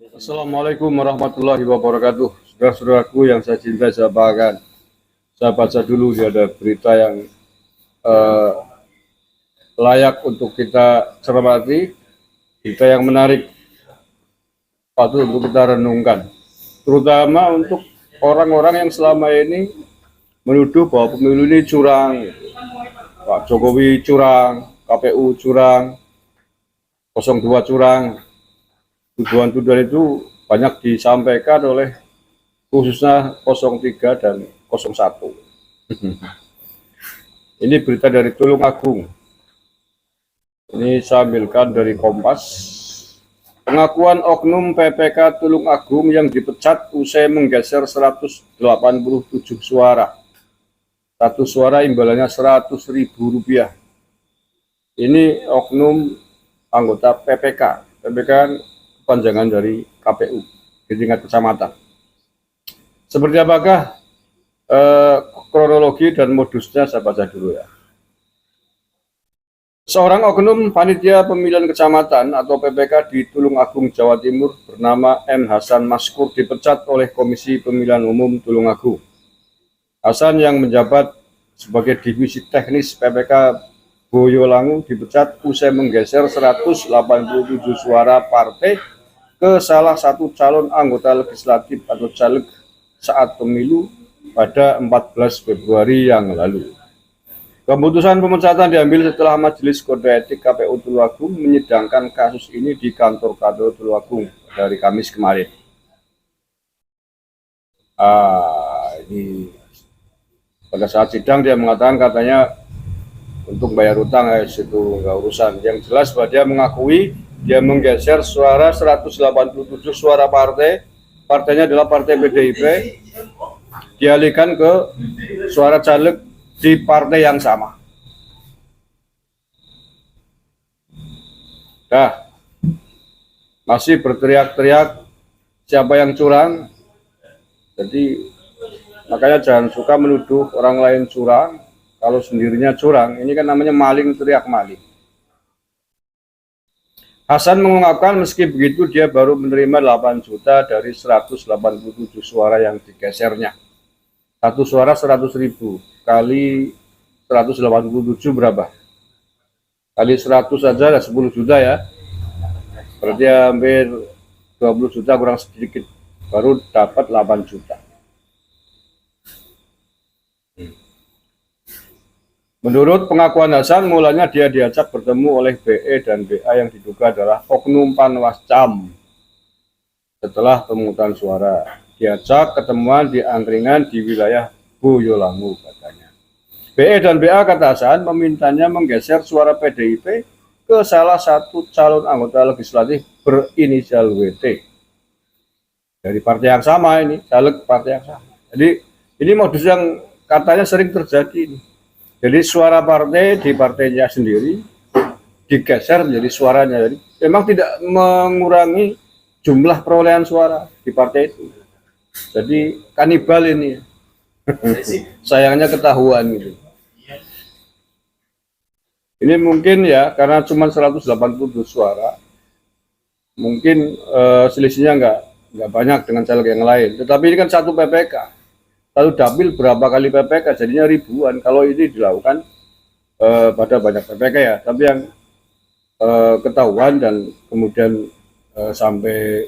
Assalamualaikum warahmatullahi wabarakatuh. Saudara-saudaraku yang saya cintai, saya banggakan. Saya baca dulu, dia ada berita yang eh, layak untuk kita cermati, berita yang menarik, patut untuk kita renungkan. Terutama untuk orang-orang yang selama ini menuduh bahwa pemilu ini curang, Pak Jokowi curang, KPU curang, 02 curang. Tuduhan-tuduhan itu banyak disampaikan oleh khususnya 03 dan 01. Ini berita dari Tulung Agung. Ini saya ambilkan dari Kompas. Pengakuan oknum PPK Tulung Agung yang dipecat usai menggeser 187 suara. Satu suara imbalannya Rp100.000. Ini oknum anggota PPK. PPK kepanjangan dari KPU di tingkat kecamatan. Seperti apakah kronologi dan modusnya, saya baca dulu ya. Seorang oknum panitia pemilihan kecamatan atau PPK di Tulung Agung, Jawa Timur bernama M. Hasan Maskur dipecat oleh Komisi Pemilihan Umum Tulung Agung. Hasan yang menjabat sebagai divisi teknis PPK Boyolangu dipecat usai menggeser 187 suara partai ke salah satu calon anggota legislatif atau caleg saat pemilu pada 14 Februari yang lalu. Keputusan pemecatan diambil setelah Majelis Kode Etik KPU Tulung Agung menyidangkan kasus ini di kantor KPU Tulung Agung dari Kamis kemarin. Ini pada saat sidang dia mengatakan katanya untuk bayar utang itu nggak urusan. Yang jelas bahwa dia mengakui dia menggeser suara 187 suara partainya adalah partai PDIP, dialihkan ke suara caleg di partai yang sama. Masih berteriak-teriak siapa yang curang. Jadi makanya jangan suka menuduh orang lain curang kalau sendirinya curang. Ini kan namanya maling teriak maling. Hasan mengungkapkan meski begitu dia baru menerima 8 juta dari 187 suara yang digesernya. Satu suara 100.000 kali 187 berapa? Kali 100 saja ada 10 juta ya. Berarti hampir 20 juta kurang sedikit. Baru dapat 8 juta. Menurut pengakuan Hasan, mulanya dia diajak bertemu oleh BE dan BA yang diduga adalah oknum Panwascam. Setelah pemungutan suara, diajak ketemuan di angkringan di wilayah Boyolangu katanya. BE dan BA kata Hasan memintanya menggeser suara PDIP ke salah satu calon anggota legislatif berinisial WT. Dari partai yang sama ini, caleg partai yang sama. Jadi ini modus yang katanya sering terjadi ini. Jadi suara partai di partainya sendiri digeser menjadi suaranya. Jadi memang tidak mengurangi jumlah perolehan suara di partai itu. Jadi kanibal ini. Sayangnya ketahuan gitu. Ini mungkin ya karena cuma 180 suara, mungkin selisihnya nggak banyak dengan caleg yang lain. Tetapi ini kan satu PPK, satu dapil berapa kali PPK, jadinya ribuan. Kalau ini dilakukan pada banyak PPK ya, tapi yang ketahuan dan kemudian sampai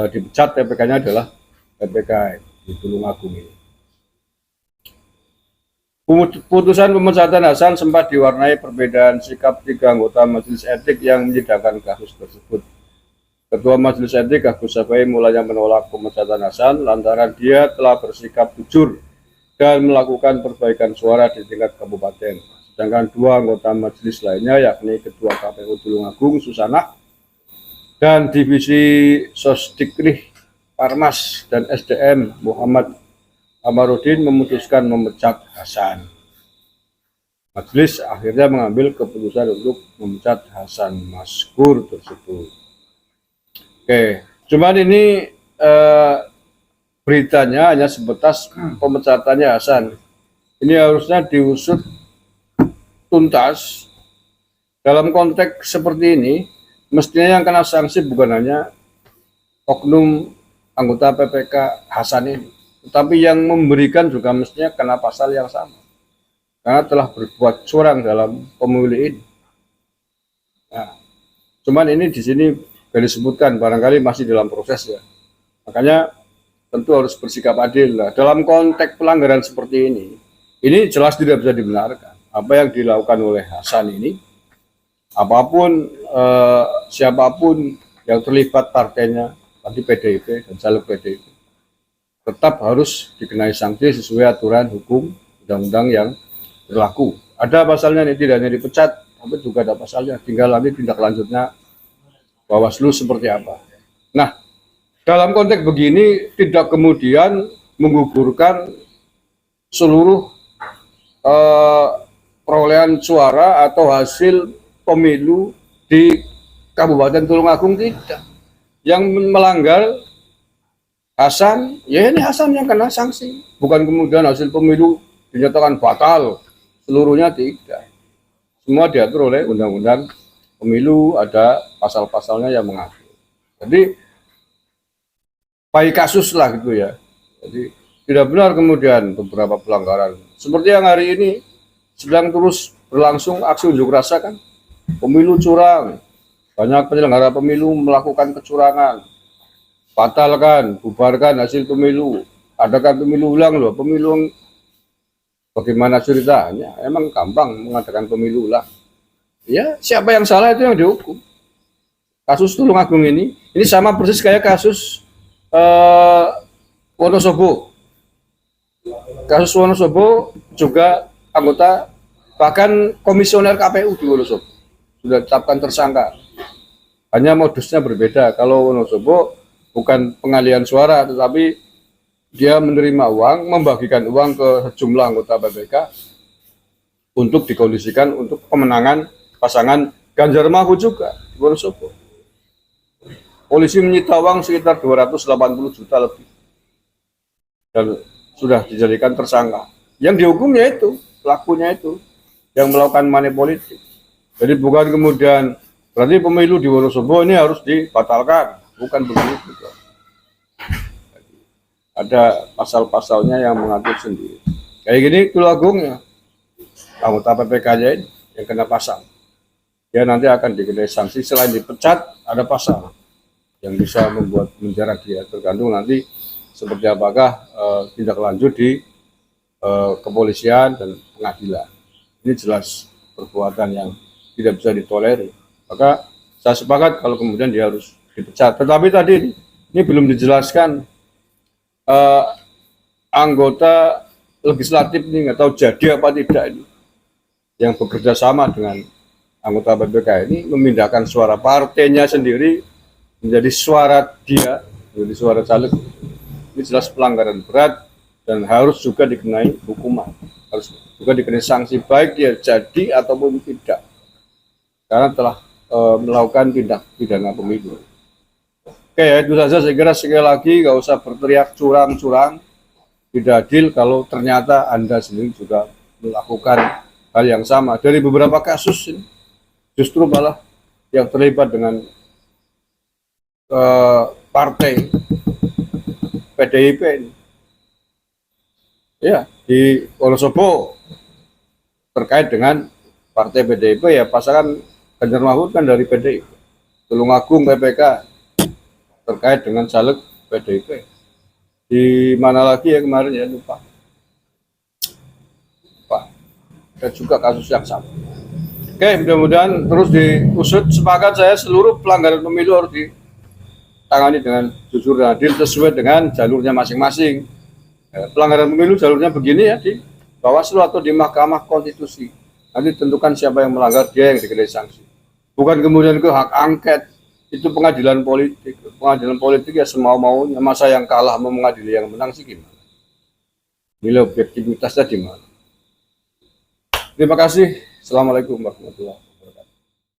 dipecat PPK-nya adalah PPK di Tulung Agung ini. Putusan pemecatan Hasan sempat diwarnai perbedaan sikap 3 anggota Majelis Etik yang menyidangkan kasus tersebut. Ketua Majelis Etik Agus Safai mulanya menolak pemecatan Hasan lantaran dia telah bersikap jujur dan melakukan perbaikan suara di tingkat kabupaten. Sedangkan 2 anggota majelis lainnya yakni Ketua KPU Tulung Agung Susana dan Divisi Sosdikrih Parmas dan SDM Muhammad Amarudin memutuskan memecat Hasan. Majelis akhirnya mengambil keputusan untuk memecat Hasan Maskur tersebut. Oke, cuman ini beritanya hanya sebatas pemecatannya Hasan. Ini harusnya diusut tuntas. Dalam konteks seperti ini, mestinya yang kena sanksi bukan hanya oknum anggota PPK Hasan ini. Tetapi yang memberikan juga mestinya kena pasal yang sama. Karena telah berbuat curang dalam pemilu ini. Nah, cuman ini di sini disebutkan barangkali masih dalam proses ya. Makanya tentu harus bersikap adil lah. Dalam konteks pelanggaran seperti ini jelas tidak bisa dibenarkan. Apa yang dilakukan oleh Hasan ini, apapun siapapun yang terlibat partainya, tadi PDIP dan caleg PDIP, tetap harus dikenai sanksi sesuai aturan hukum undang-undang yang berlaku. Ada pasalnya nih, tidak hanya dipecat, tapi juga ada pasalnya. Tinggal nanti tindak lanjutnya Bawaslu seperti apa. Nah, dalam konteks begini tidak kemudian menggugurkan seluruh perolehan suara atau hasil pemilu di Kabupaten Tulungagung, tidak. Yang melanggar Hasan, ya ini Hasan yang kena sanksi. Bukan kemudian hasil pemilu dinyatakan batal. Seluruhnya tidak. Semua diatur oleh undang-undang pemilu, ada pasal-pasalnya yang mengatur. Jadi baik kasus lah gitu ya. Jadi tidak benar kemudian beberapa pelanggaran. Seperti yang hari ini sedang terus berlangsung aksi unjuk rasa kan. Pemilu curang. Banyak penyelenggara pemilu melakukan kecurangan. Batalkan, bubarkan hasil pemilu. Adakan pemilu ulang loh. Pemilu bagaimana ceritanya? Emang gampang mengadakan pemilu ulang. Ya, siapa yang salah itu yang dihukum. Kasus Tulungagung ini sama persis kayak kasus Wonosobo. Kasus Wonosobo juga anggota, bahkan komisioner KPU di Wonosobo sudah ditetapkan tersangka. Hanya modusnya berbeda. Kalau Wonosobo bukan pengalihan suara, tetapi dia menerima uang, membagikan uang ke sejumlah anggota PPK untuk dikondisikan untuk pemenangan pasangan Ganjar Mahfud juga di Wonosobo. Polisi menyita uang sekitar 280 juta lebih dan sudah dijadikan tersangka. Yang dihukumnya itu, pelakunya itu yang melakukan money politik. Jadi bukan kemudian berarti pemilu di Wonosobo ini harus dibatalkan, bukan begitu. Ada pasal-pasalnya yang mengatur sendiri. Kayak gini Tulungagung ya, anggota PPK-nya ini yang kena pasal. Dia nanti akan dikenai sanksi, selain dipecat ada pasal yang bisa membuat menjara dia, tergantung nanti seperti apakah tindak lanjut di kepolisian dan pengadilan. Ini jelas perbuatan yang tidak bisa ditolerir. Maka saya sepakat kalau kemudian dia harus dipecat. Tetapi tadi ini belum dijelaskan anggota legislatif ini nggak tahu jadi apa tidak ini yang bekerja sama dengan anggota PPK ini memindahkan suara partainya sendiri menjadi suara dia, menjadi suara caleg. Ini jelas pelanggaran berat dan harus juga dikenai hukuman, harus juga dikenai sanksi baik dia jadi ataupun tidak, karena telah melakukan tindak pidana pemilu. Oke ya, itu saja saya kira. Sekali lagi nggak usah berteriak curang-curang, tidak adil kalau ternyata Anda sendiri juga melakukan hal yang sama. Dari beberapa kasus ini, justru malah yang terlibat dengan partai PDIP ini. Ya, di Wonosobo terkait dengan partai PDIP ya, pasangan Ganjar Mahfud kan dari PDIP. Tulungagung PPK terkait dengan caleg PDIP. Di mana lagi ya kemarin ya, lupa. Dan juga kasus yang sama. Oke, mudah-mudahan terus diusut. Sepakat saya seluruh pelanggaran pemilu harus ditangani dengan jujur dan adil sesuai dengan jalurnya masing-masing. Pelanggaran pemilu jalurnya begini ya, di Bawaslu atau di Mahkamah Konstitusi. Nanti tentukan siapa yang melanggar, dia yang dikenai sanksi. Bukan kemudian ke hak angket, itu pengadilan politik. Pengadilan politik ya semau-maunya. Masa yang kalah mau mengadili yang menang sih gimana? Nilai objektivitasnya di mana? Terima kasih. Assalamualaikum warahmatullahi wabarakatuh.